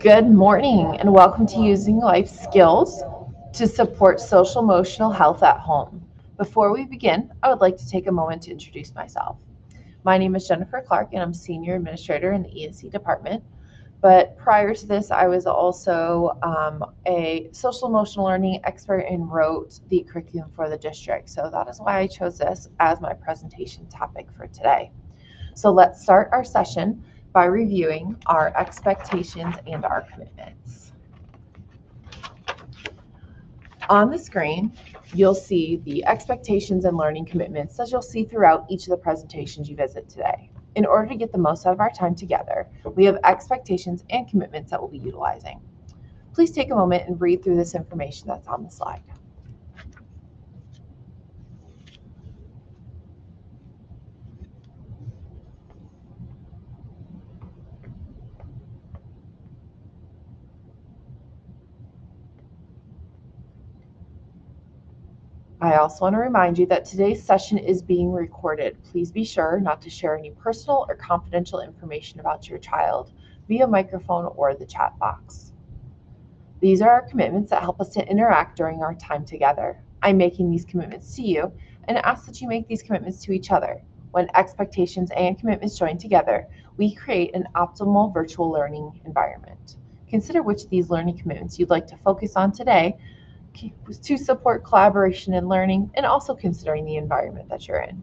Good morning and welcome to Using Life Skills to Support Social Emotional Health at Home. Before we begin, I would like to take a moment to introduce myself. My name is Jennifer Clark and I'm Senior Administrator in the ESC department. But prior to this, I was also a social emotional learning expert and wrote the curriculum for the district. So that is why I chose this as my presentation topic for today. So let's start our session by reviewing our expectations and our commitments. On the screen, you'll see the expectations and learning commitments as you'll see throughout each of the presentations you visit today. In order to get the most out of our time together, we have expectations and commitments that we'll be utilizing. Please take a moment and read through this information that's on the slide. I also want to remind you that today's session is being recorded. Please be sure not to share any personal or confidential information about your child via microphone or the chat box. These are our commitments that help us to interact during our time together. I'm making these commitments to you and ask that you make these commitments to each other. When expectations and commitments join together, we create an optimal virtual learning environment. Consider which of these learning commitments you'd like to focus on today to support collaboration and learning, and also considering the environment that you're in.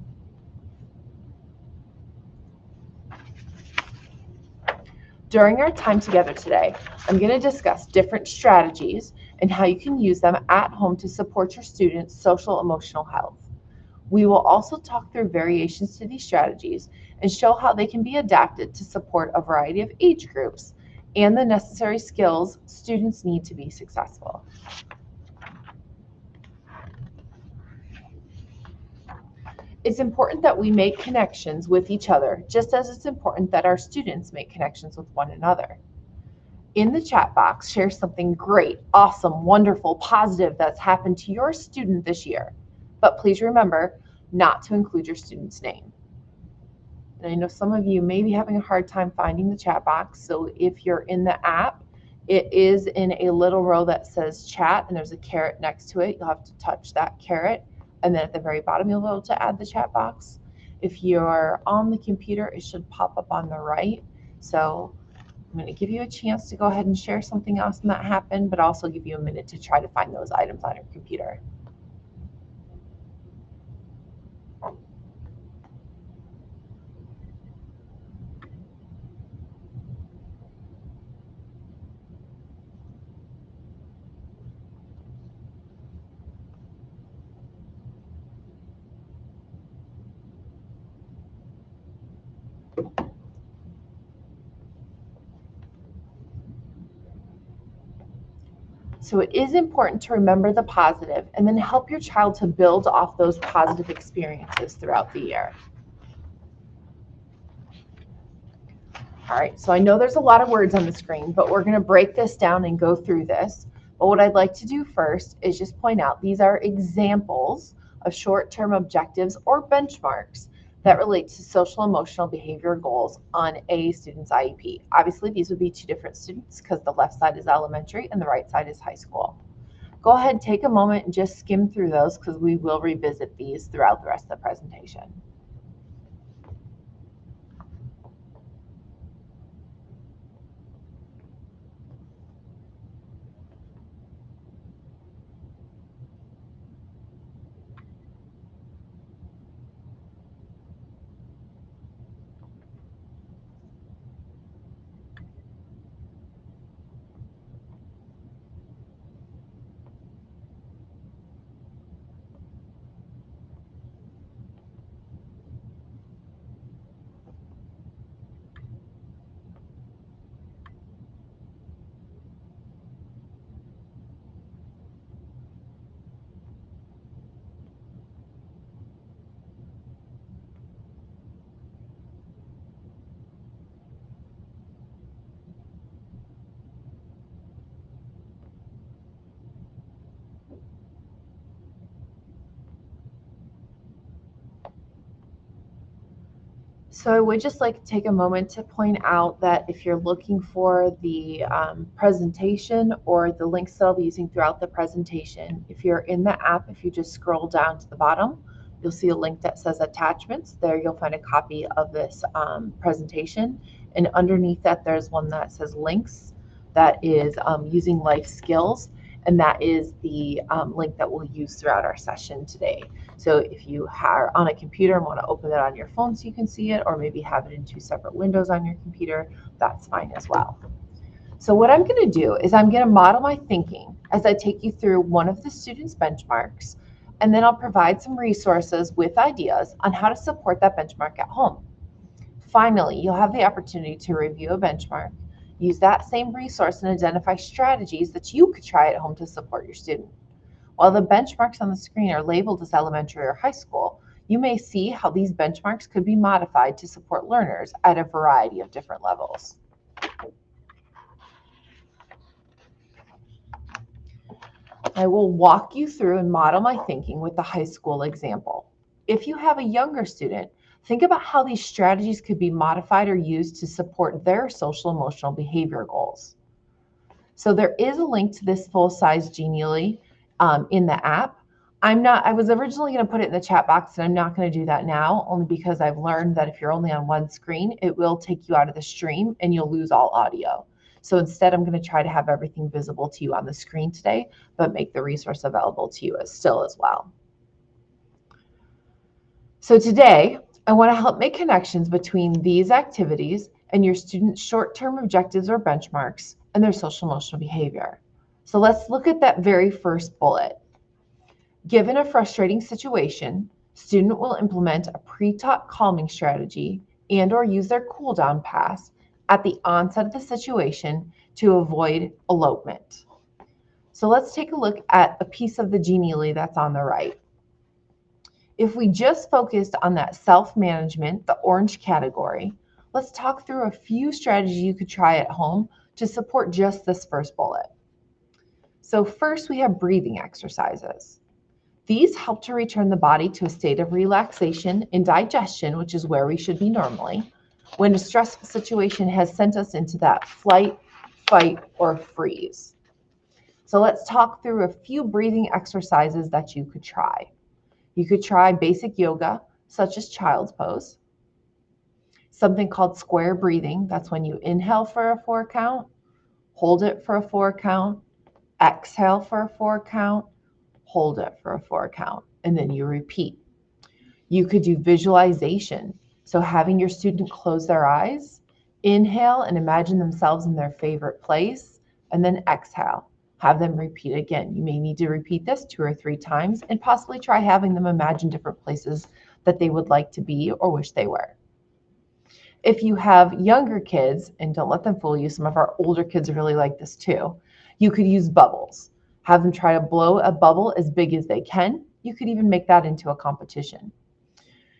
During our time together today, I'm going to discuss different strategies and how you can use them at home to support your students' social emotional health. We will also talk through variations to these strategies and show how they can be adapted to support a variety of age groups and the necessary skills students need to be successful. It's important that we make connections with each other, just as it's important that our students make connections with one another. In the chat box, share something great, awesome, wonderful, positive that's happened to your student this year. But please remember not to include your student's name. And I know some of you may be having a hard time finding the chat box, so if you're in the app, it is in a little row that says chat, and there's a caret next to it. You'll have to touch that caret. And then at the very bottom, you'll be able to add the chat box. If you're on the computer, it should pop up on the right. So I'm going to give you a chance to go ahead and share something else that happened, but also give you a minute to try to find those items on your computer. So it is important to remember the positive and then help your child to build off those positive experiences throughout the year. All right, so I know there's a lot of words on the screen, but we're going to break this down and go through this. But what I'd like to do first is just point out these are examples of short-term objectives or benchmarks that relate to social emotional behavior goals on a student's IEP. Obviously, these would be two different students because the left side is elementary and the right side is high school. Go ahead and take a moment and just skim through those because we will revisit these throughout the rest of the presentation. So I would just like to take a moment to point out that if you're looking for the presentation or the links that I'll be using throughout the presentation, if you're in the app, if you just scroll down to the bottom, you'll see a link that says attachments. There you'll find a copy of this presentation. And underneath that, there's one that says links that is using life skills. And that is the link that we'll use throughout our session today. So if you are on a computer and want to open it on your phone so you can see it, or maybe have it in two separate windows on your computer, that's fine as well. So what I'm going to do is I'm going to model my thinking as I take you through one of the students' benchmarks, and then I'll provide some resources with ideas on how to support that benchmark at home. Finally, you'll have the opportunity to review a benchmark, use that same resource, and identify strategies that you could try at home to support your student. While the benchmarks on the screen are labeled as elementary or high school, you may see how these benchmarks could be modified to support learners at a variety of different levels. I will walk you through and model my thinking with the high school example. If you have a younger student, think about how these strategies could be modified or used to support their social emotional behavior goals. So there is a link to this full-size Genially in the app. I was originally going to put it in the chat box, and I'm not going to do that now, only because I've learned that if you're only on one screen, it will take you out of the stream and you'll lose all audio. So instead, I'm going to try to have everything visible to you on the screen today, but make the resource available to you as well. So today, I want to help make connections between these activities and your students' short-term objectives or benchmarks and their social emotional behavior. So let's look at that very first bullet. Given a frustrating situation, student will implement a pre-taught calming strategy and or use their cool down pass at the onset of the situation to avoid elopement. So let's take a look at a piece of the Genially that's on the right. If we just focused on that self-management, the orange category, let's talk through a few strategies you could try at home to support just this first bullet. So first, we have breathing exercises. These help to return the body to a state of relaxation and digestion, which is where we should be normally, when a stressful situation has sent us into that flight, fight, or freeze. So let's talk through a few breathing exercises that you could try. You could try basic yoga, such as child's pose. Something called square breathing. That's when you inhale for a 4 count, hold it for a 4 count, exhale for a 4 count, hold it for a 4 count, and then you repeat. You could do visualization. So having your student close their eyes, inhale and imagine themselves in their favorite place, and then exhale. Have them repeat again. You may need to repeat this 2 or 3 times and possibly try having them imagine different places that they would like to be or wish they were. If you have younger kids, and don't let them fool you, some of our older kids really like this too, you could use bubbles. Have them try to blow a bubble as big as they can. You could even make that into a competition.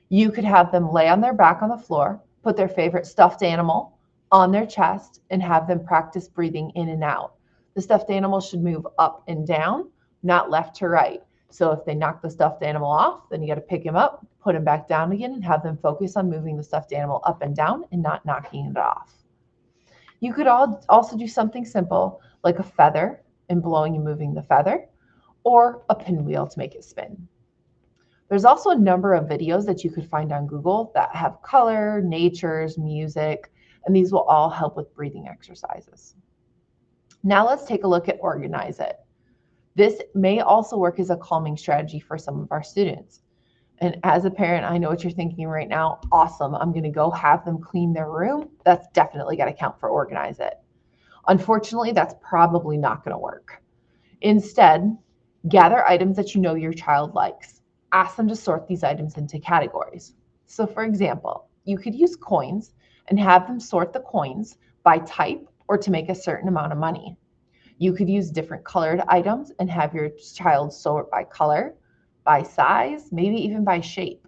You could have them lay on their back on the floor, put their favorite stuffed animal on their chest, and have them practice breathing in and out. The stuffed animal should move up and down, not left to right. So if they knock the stuffed animal off, then you got to pick him up, put him back down again, and have them focus on moving the stuffed animal up and down and not knocking it off. You could also do something simple like a feather and blowing and moving the feather, or a pinwheel to make it spin. There's also a number of videos that you could find on Google that have color, natures, music, and these will all help with breathing exercises. Now let's take a look at Organize It. This may also work as a calming strategy for some of our students. And as a parent, I know what you're thinking right now. Awesome, I'm going to go have them clean their room. That's definitely got to count for Organize It. Unfortunately, that's probably not going to work. Instead, gather items that you know your child likes. Ask them to sort these items into categories. So for example, you could use coins and have them sort the coins by type or to make a certain amount of money. You could use different colored items and have your child sort by color, by size, maybe even by shape.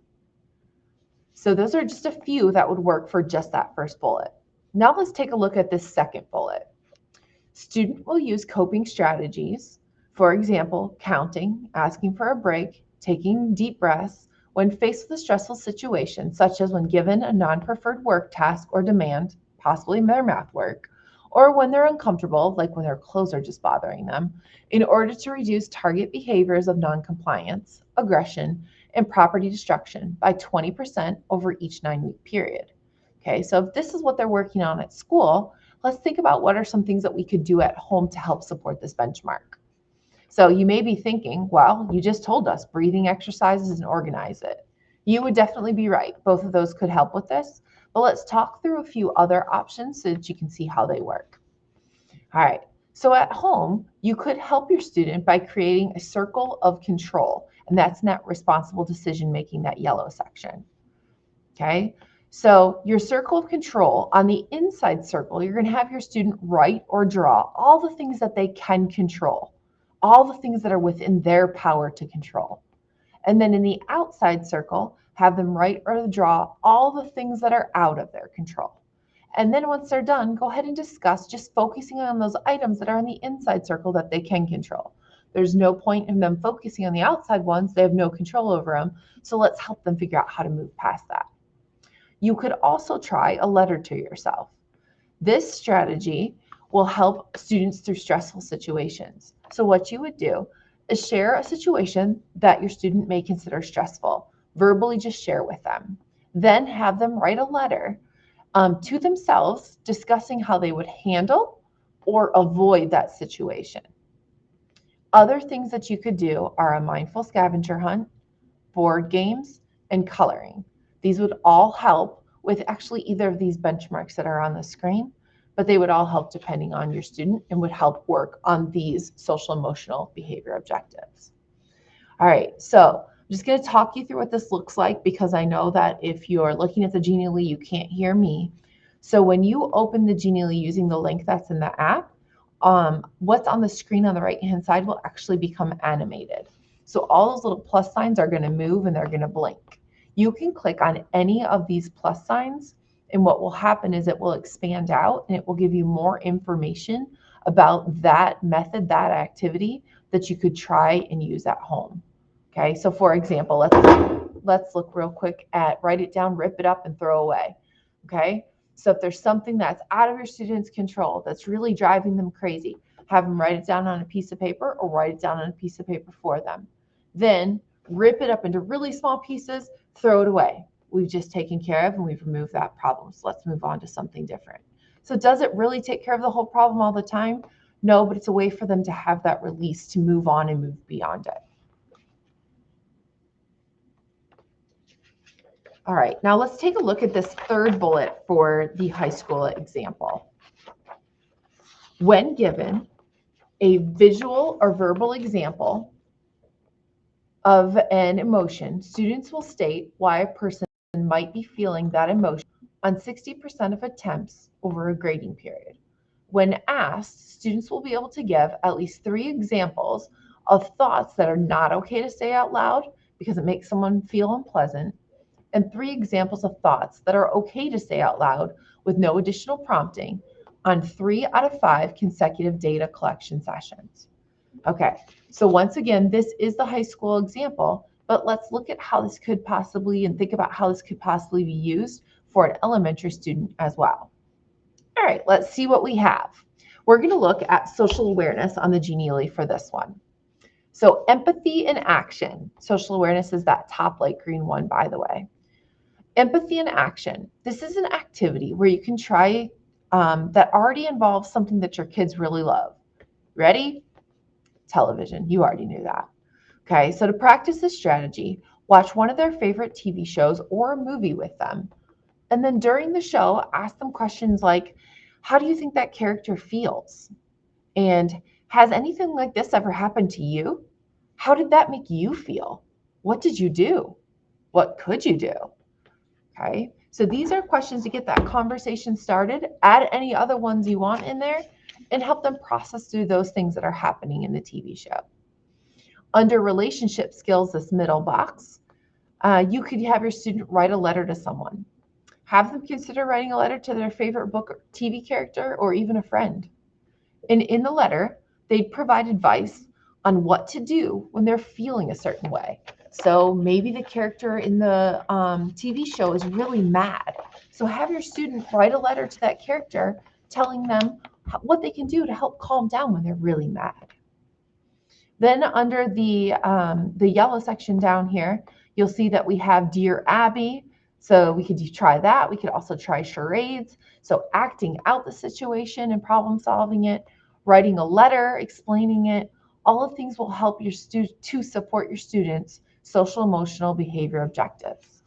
So those are just a few that would work for just that first bullet. Now let's take a look at this second bullet. Student will use coping strategies, for example, counting, asking for a break, taking deep breaths, When faced with a stressful situation, such as when given a non-preferred work task or demand, possibly their math work, or when they're uncomfortable, like when their clothes are just bothering them, in order to reduce target behaviors of noncompliance, aggression, and property destruction by 20% over each 9-week period. Okay, so if this is what they're working on at school, let's think about what are some things that we could do at home to help support this benchmark. So you may be thinking, well, you just told us breathing exercises and organize it. You would definitely be right. Both of those could help with this, but let's talk through a few other options so that you can see how they work. All right, so at home, you could help your student by creating a circle of control, and that's net responsible decision making, that yellow section. Okay, so your circle of control, on the inside circle, you're going to have your student write or draw all the things that they can control, all the things that are within their power to control. And then in the outside circle, have them write or draw all the things that are out of their control. And then once they're done, go ahead and discuss just focusing on those items that are in the inside circle that they can control. There's no point in them focusing on the outside ones. They have no control over them. So let's help them figure out how to move past that. You could also try a letter to yourself. This strategy will help students through stressful situations. So what you would do is share a situation that your student may consider stressful. Verbally just share with them. Then have them write a letter to themselves discussing how they would handle or avoid that situation. Other things that you could do are a mindful scavenger hunt, board games, and coloring. These would all help with actually either of these benchmarks that are on the screen, but they would all help depending on your student and would help work on these social emotional behavior objectives. All right, so I'm just going to talk you through what this looks like because I know that if you're looking at the Genially, you can't hear me. So when you open the Genially using the link that's in the app, what's on the screen on the right-hand side will actually become animated. So all those little plus signs are going to move and they're going to blink. You can click on any of these plus signs, and what will happen is it will expand out and it will give you more information about that method, that activity that you could try and use at home. Okay, so for example, let's look real quick at write it down, rip it up, and throw away. Okay, so if there's something that's out of your student's control that's really driving them crazy, have them write it down on a piece of paper or write it down on a piece of paper for them. Then rip it up into really small pieces, throw it away. We've just taken care of and we've removed that problem. So let's move on to something different. So does it really take care of the whole problem all the time? No, but it's a way for them to have that release to move on and move beyond it. All right, now let's take a look at this third bullet for the high school example. When given a visual or verbal example of an emotion, students will state why a person might be feeling that emotion on 60% of attempts over a grading period. When asked, students will be able to give at least 3 examples of thoughts that are not okay to say out loud because it makes someone feel unpleasant, and 3 examples of thoughts that are okay to say out loud with no additional prompting on 3 out of 5 consecutive data collection sessions. Okay, so once again, this is the high school example, but let's look at how this could possibly and think about how this could possibly be used for an elementary student as well. All right, let's see what we have. We're going to look at social awareness on the Genially for this one. So empathy in action. Social awareness is that top light green one, by the way. Empathy in action. This is an activity where you can try that already involves something that your kids really love. Ready? Television. You already knew that. Okay, so to practice this strategy, watch one of their favorite TV shows or a movie with them. And then during the show, ask them questions like, how do you think that character feels? And has anything like this ever happened to you? How did that make you feel? What did you do? What could you do? Okay, so these are questions to get that conversation started. Add any other ones you want in there and help them process through those things that are happening in the TV show. Under relationship skills, this middle box, you could have your student write a letter to someone. Have them consider writing a letter to their favorite book or TV character or even a friend. And in the letter, they'd provide advice on what to do when they're feeling a certain way. So maybe the character in the TV show is really mad. So have your student write a letter to that character telling them what they can do to help calm down when they're really mad. Then under the yellow section down here, you'll see that we have Dear Abby. So we could try that. We could also try charades. So acting out the situation and problem solving it, writing a letter, explaining it, all of things will help your to support your students' social emotional behavior objectives.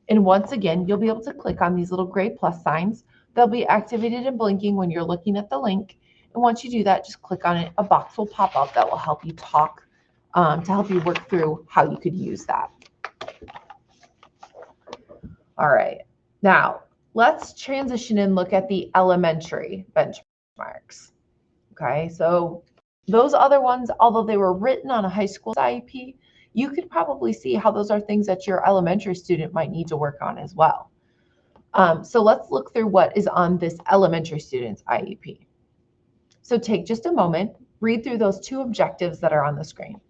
And once again, you'll be able to click on these little gray plus signs. They'll be activated and blinking when you're looking at the link. And once you do that, just click on it. A box will pop up that will help you talk, to help you work through how you could use that. All right. Now, let's transition and look at the elementary benchmarks. Okay, so those other ones, although they were written on a high school IEP, you could probably see how those are things that your elementary student might need to work on as well. So let's look through what is on this elementary student's IEP. So take just a moment, read through those two objectives that are on the screen.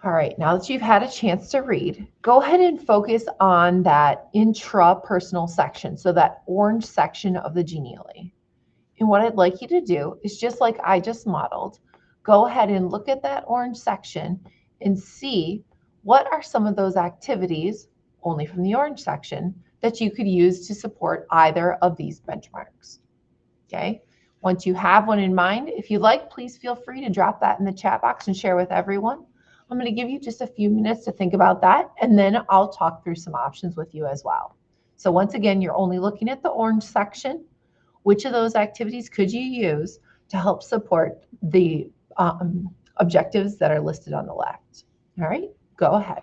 All right, now that you've had a chance to read, go ahead and focus on that intrapersonal section, so that orange section of the Genially. And what I'd like you to do is, just like I just modeled, go ahead and look at that orange section and see what are some of those activities, only from the orange section, that you could use to support either of these benchmarks. Okay? Once you have one in mind, if you like, please feel free to drop that in the chat box and share with everyone. I'm going to give you just a few minutes to think about that, and then I'll talk through some options with you as well. So once again, you're only looking at the orange section. Which of those activities could you use to help support the objectives that are listed on the left? All right, go ahead.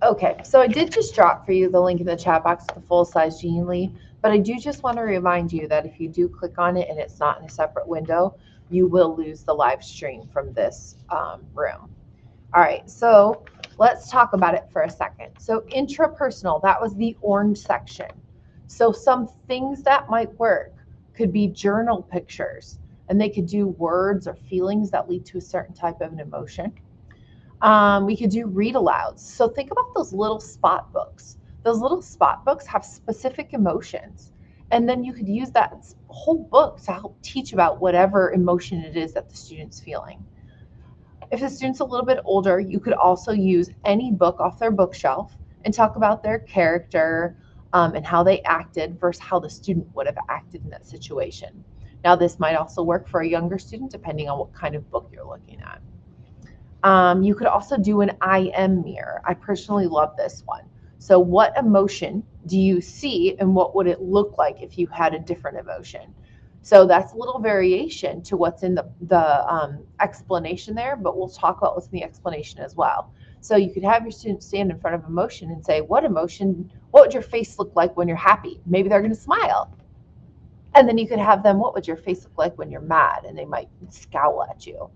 Okay, so I did just drop for you the link in the chat box to the full-size Genie, but I do just want to remind you that if you do click on it and it's not in a separate window, you will lose the live stream from this room. All right, so let's talk about it for a second. So intrapersonal, that was the orange section. So some things that might work could be journal pictures, and they could do words or feelings that lead to a certain type of an emotion. We could do read alouds. So think about those little spot books. Those little spot books have specific emotions. And then you could use that whole book to help teach about whatever emotion it is that the student's feeling. If the student's a little bit older, you could also use any book off their bookshelf and talk about their character and how they acted versus how the student would have acted in that situation. Now, this might also work for a younger student depending on what kind of book you're looking at. You could also do an I am mirror. I personally love this one. So, what emotion do you see, and what would it look like if you had a different emotion? So that's a little variation to what's in the explanation there, but we'll talk about what's in the explanation as well. So you could have your students stand in front of emotion and say, what would your face look like when you're happy? Maybe they're going to smile. And then you could have them, what would your face look like when you're mad? And they might scowl at you.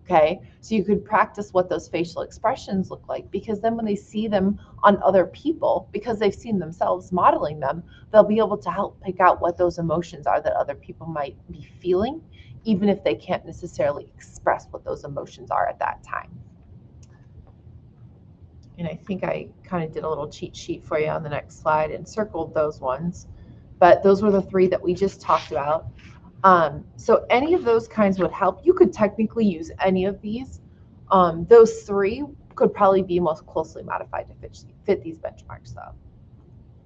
Okay, so you could practice what those facial expressions look like, because then when they see them on other people, because they've seen themselves modeling them, they'll be able to help pick out what those emotions are that other people might be feeling, even if they can't necessarily express what those emotions are at that time. And I think I kind of did a little cheat sheet for you on the next slide and circled those ones, but those were the three that we just talked about. So any of those kinds would help. You could technically use any of these. Those three could probably be most closely modified to fit these benchmarks though.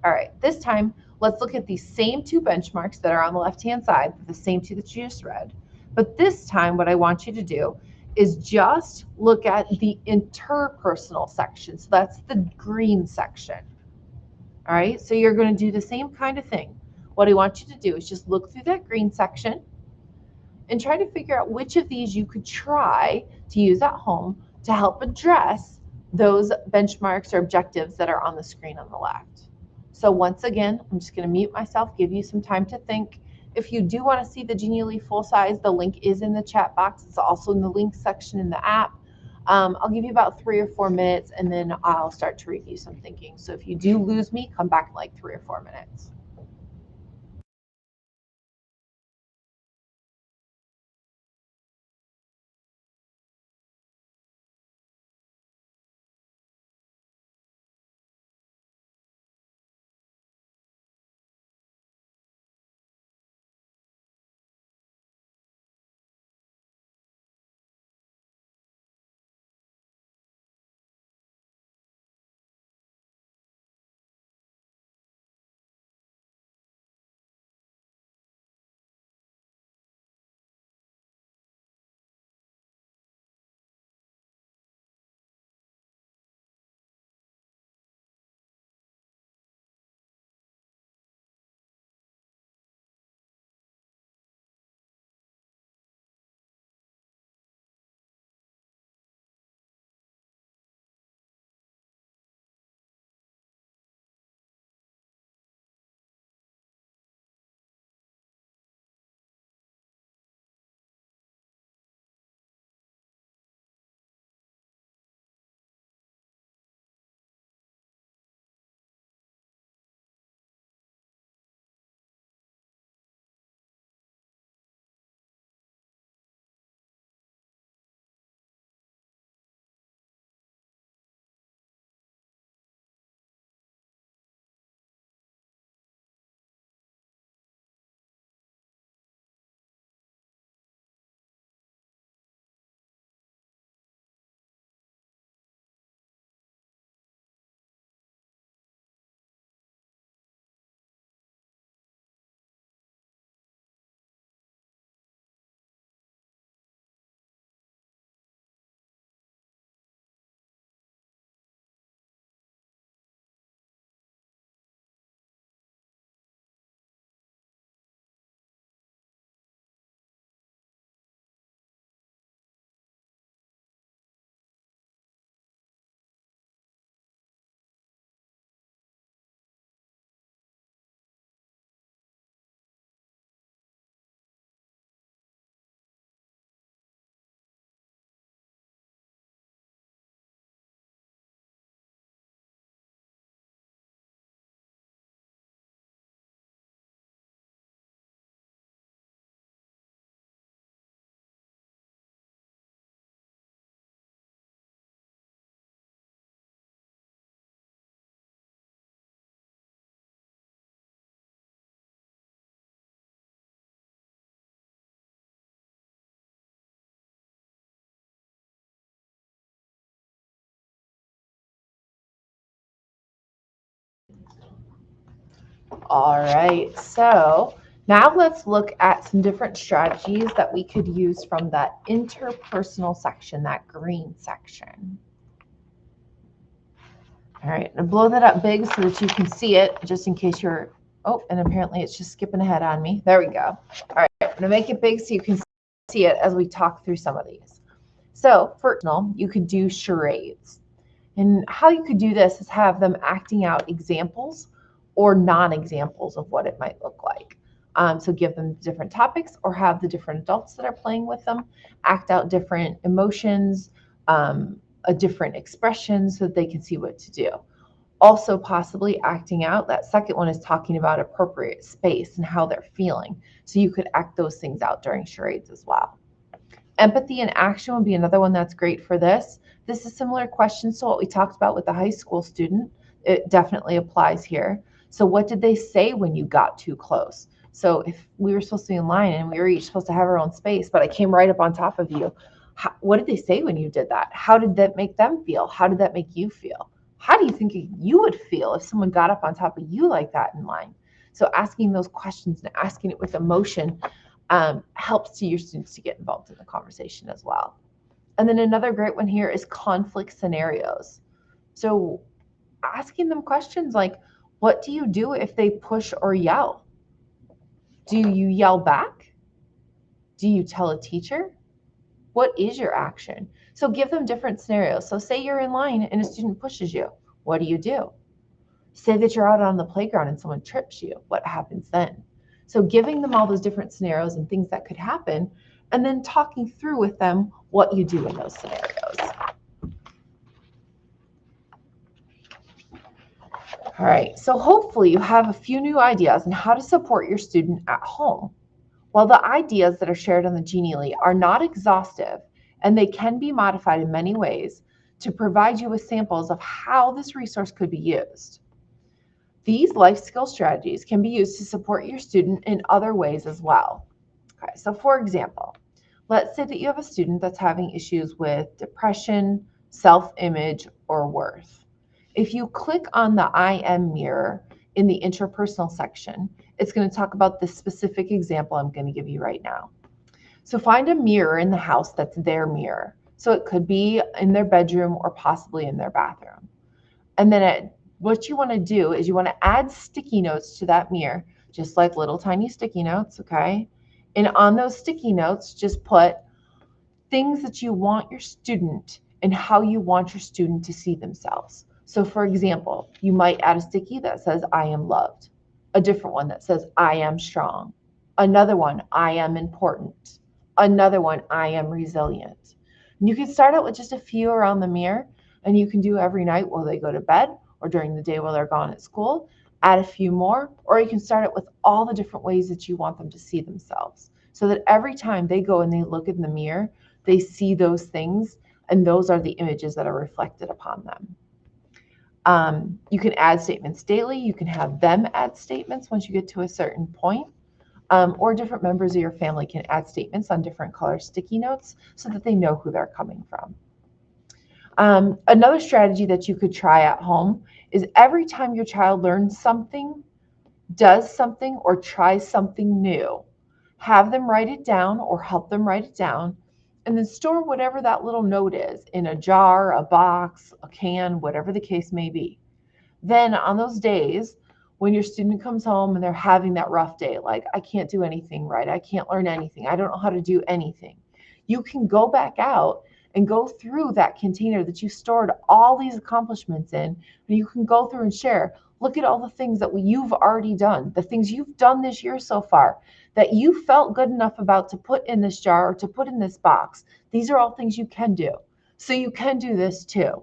All right, this time let's look at these same two benchmarks that are on the left-hand side, the same two that you just read. But this time what I want you to do is just look at the interpersonal section. So that's the green section. All right, so you're going to do the same kind of thing. What I want you to do is just look through that green section and try to figure out which of these you could try to use at home to help address those benchmarks or objectives that are on the screen on the left. So once again, I'm just going to mute myself, give you some time to think. If you do want to see the Genially full size, the link is in the chat box. It's also in the link section in the app. I'll give you about 3 or 4 minutes, and then I'll start to review some thinking. So if you do lose me, come back in like 3 or 4 minutes. All right, so now let's look at some different strategies that we could use from that interpersonal section, that green section. All right, and blow that up big so that you can see it, just in case you're, oh, and apparently it's just skipping ahead on me. There we go. All right, I'm gonna make it big so you can see it as we talk through some of these. So for example, you could do charades. And how you could do this is have them acting out examples or non-examples of what it might look like. So give them different topics or have the different adults that are playing with them act out different emotions, a different expression so that they can see what to do. Also possibly acting out, that second one is talking about appropriate space and how they're feeling. So you could act those things out during charades as well. Empathy and action would be another one that's great for this. This is similar questions to what we talked about with the high school student. It definitely applies here. So what did they say when you got too close? So if we were supposed to be in line and we were each supposed to have our own space, but I came right up on top of you, what did they say when you did that? How did that make them feel? How did that make you feel? How do you think you would feel if someone got up on top of you like that in line? So asking those questions and asking it with emotion helps to your students to get involved in the conversation as well. And then another great one here is conflict scenarios. So asking them questions like, what do you do if they push or yell? Do you yell back? Do you tell a teacher? What is your action? So give them different scenarios. So say you're in line and a student pushes you. What do you do? Say that you're out on the playground and someone trips you. What happens then? So giving them all those different scenarios and things that could happen, and then talking through with them what you do in those scenarios. All right, so hopefully you have a few new ideas on how to support your student at home. While the ideas that are shared on the Genially are not exhaustive, and they can be modified in many ways to provide you with samples of how this resource could be used. These life skill strategies can be used to support your student in other ways as well. Okay, so for example, let's say that you have a student that's having issues with depression, self-image, or worth. If you click on the I am mirror in the interpersonal section, it's going to talk about this specific example I'm going to give you right now. So find a mirror in the house that's their mirror. So it could be in their bedroom or possibly in their bathroom. And then what you want to do is you want to add sticky notes to that mirror, just like little tiny sticky notes, okay? And on those sticky notes, just put things that you want your student and how you want your student to see themselves. So for example, you might add a sticky that says, I am loved. A different one that says, I am strong. Another one, I am important. Another one, I am resilient. And you can start out with just a few around the mirror, and you can do every night while they go to bed or during the day while they're gone at school. Add a few more, or you can start it with all the different ways that you want them to see themselves, so that every time they go and they look in the mirror, they see those things, and those are the images that are reflected upon them. You can add statements daily. You can have them add statements once you get to a certain point. Or different members of your family can add statements on different color sticky notes so that they know who they're coming from. Another strategy that you could try at home is every time your child learns something, does something, or tries something new, have them write it down or help them write it down, and then store whatever that little note is in a jar, a box, a can, whatever the case may be. Then on those days, when your student comes home and they're having that rough day, like, I can't do anything right, I can't learn anything, I don't know how to do anything, you can go back out and go through that container that you stored all these accomplishments in, and you can go through and share. Look at all the things that you've already done, the things you've done this year so far that you felt good enough about to put in this jar or to put in this box. These are all things you can do. So you can do this too,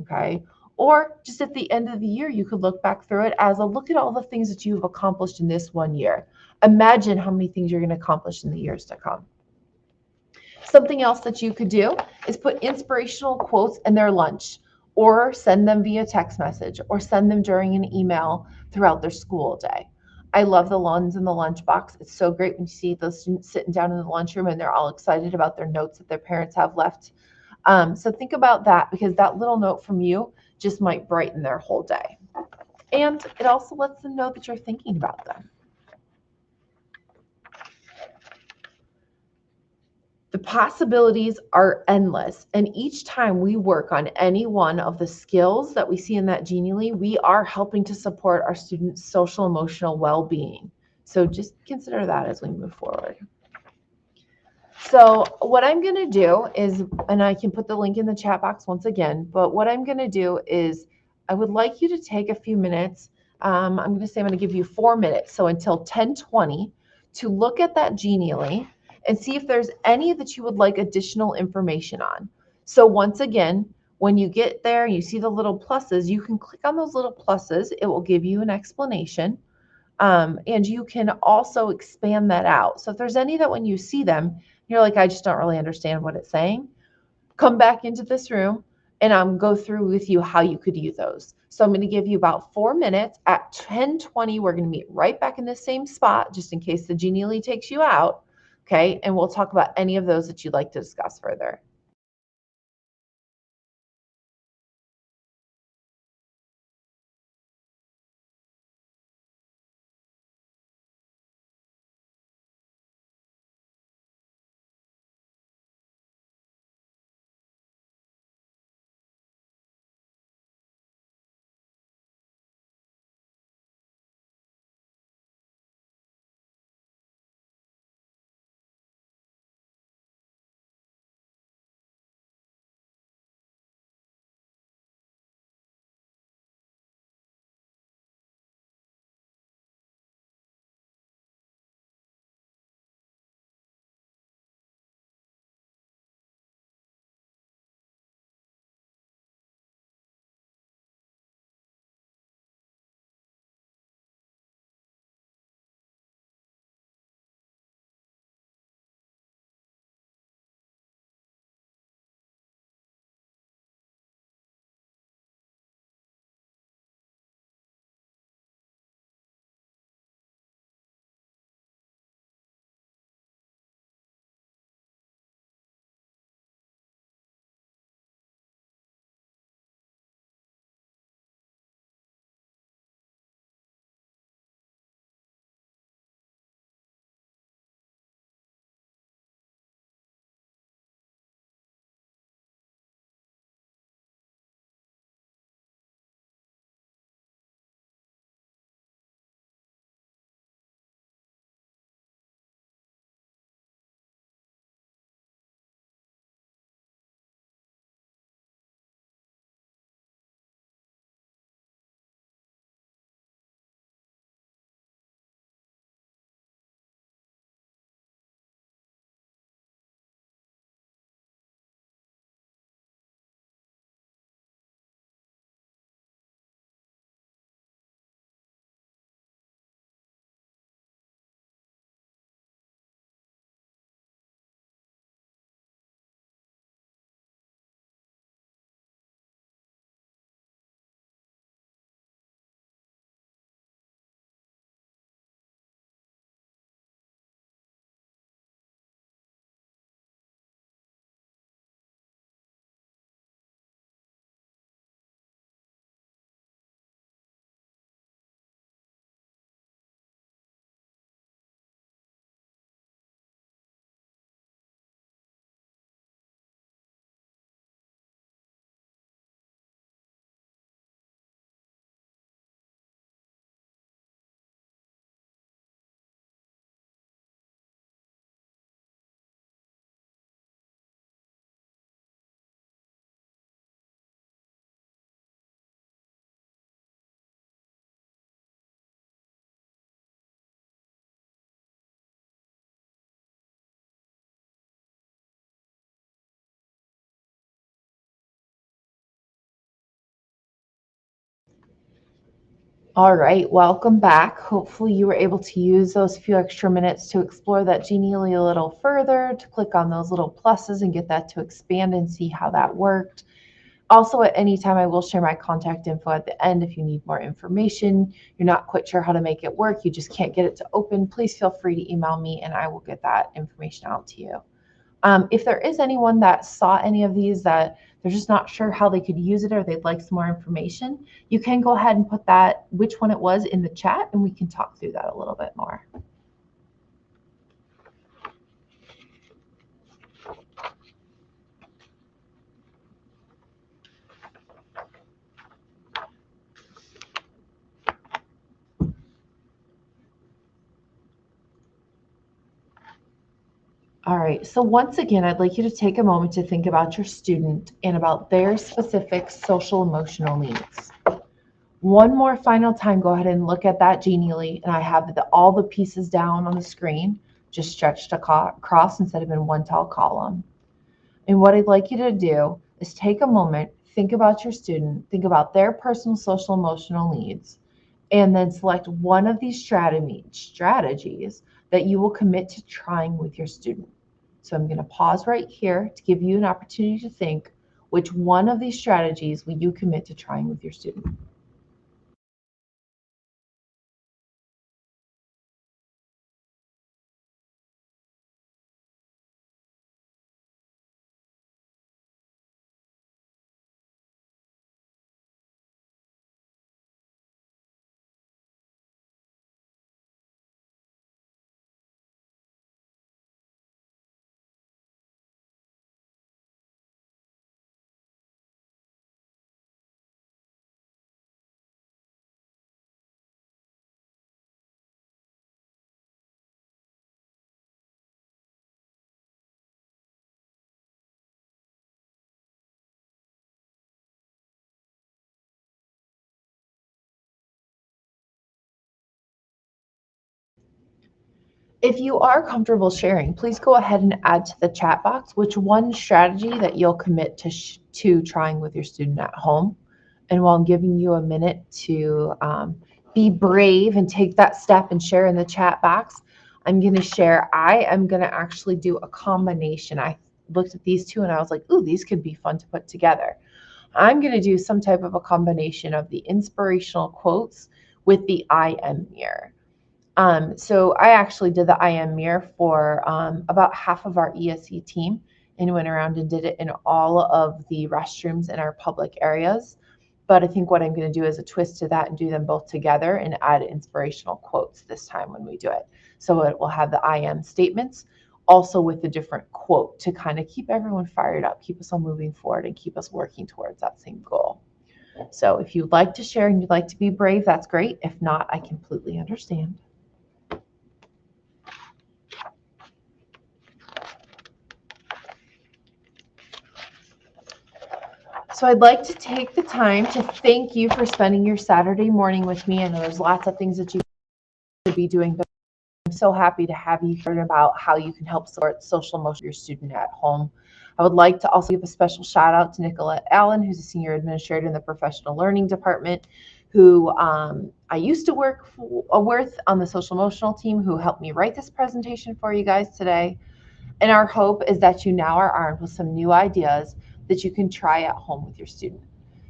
okay? Or just at the end of the year, you could look back through it as a look at all the things that you've accomplished in this one year. Imagine how many things you're going to accomplish in the years to come. Something else that you could do is put inspirational quotes in their lunch, or send them via text message, or send them during an email throughout their school day. I love the ones in the lunchbox. It's so great when you see those students sitting down in the lunchroom and they're all excited about their notes that their parents have left. So think about that, because that little note from you just might brighten their whole day. And it also lets them know that you're thinking about them. The possibilities are endless. And each time we work on any one of the skills that we see in that Genially, we are helping to support our students' social emotional well-being. So just consider that as we move forward. So what I'm going to do is, and I can put the link in the chat box once again, but what I'm going to do is I would like you to take a few minutes. I'm going to say I'm going to give you 4 minutes, so until 10:20, to look at that Genially and see if there's any that you would like additional information on. So once again, when you get there, you see the little pluses, you can click on those little pluses. It will give you an explanation. And you can also expand that out. So if there's any that when you see them, you're like, I just don't really understand what it's saying, come back into this room and I'm go through with you how you could use those. So I'm going to give you about 4 minutes. At 10:20, we're going to meet right back in the same spot, just in case the Genially takes you out. Okay. And we'll talk about any of those that you'd like to discuss further. All right, welcome back. Hopefully you were able to use those few extra minutes to explore that Genially a little further, to click on those little pluses and get that to expand and see how that worked. Also, at any time, I will share my contact info at the end if you need more information. You're not quite sure how to make it work, you just can't get it to open, please feel free to email me and I will get that information out to you. If there is anyone that saw any of these that they're just not sure how they could use it or they'd like some more information, you can go ahead and put that, which one it was, in the chat, and we can talk through that a little bit more. All right, so once again, I'd like you to take a moment to think about your student and about their specific social emotional needs. One more final time, go ahead and look at that genially, and I have all the pieces down on the screen, just stretched across instead of in one tall column. And what I'd like you to do is take a moment, think about your student, think about their personal social emotional needs, and then select one of these strategies that you will commit to trying with your student. So I'm going to pause right here to give you an opportunity to think, which one of these strategies will you commit to trying with your student? If you are comfortable sharing, please go ahead and add to the chat box which one strategy that you'll commit to trying with your student at home. And while I'm giving you a minute to be brave and take that step and share in the chat box, I'm going to share. I am going to actually do a combination. I looked at these two and I was like, ooh, these could be fun to put together. I'm going to do some type of a combination of the inspirational quotes with the I am mirror. So I actually did the I am mirror for about half of our ESE team and went around and did it in all of the restrooms in our public areas. But I think what I'm going to do is a twist to that and do them both together and add inspirational quotes this time when we do it. So it will have the I am statements also with a different quote to kind of keep everyone fired up, keep us all moving forward, and keep us working towards that same goal. So if you'd like to share and you'd like to be brave, that's great. If not, I completely understand. So I'd like to take the time to thank you for spending your Saturday morning with me. I know there's lots of things that you could be doing, but I'm so happy to have you learn about how you can help support social emotion of your student at home. I would like to also give a special shout out to Nicolette Allen, who's a senior administrator in the professional learning department, who I used to work with on the social emotional team, who helped me write this presentation for you guys today. And our hope is that you now are armed with some new ideas that you can try at home with your student.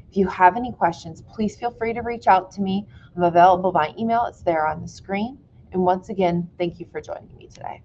If you have any questions, please feel free to reach out to me. I'm available by email. It's there on the screen. And once again, thank you for joining me today.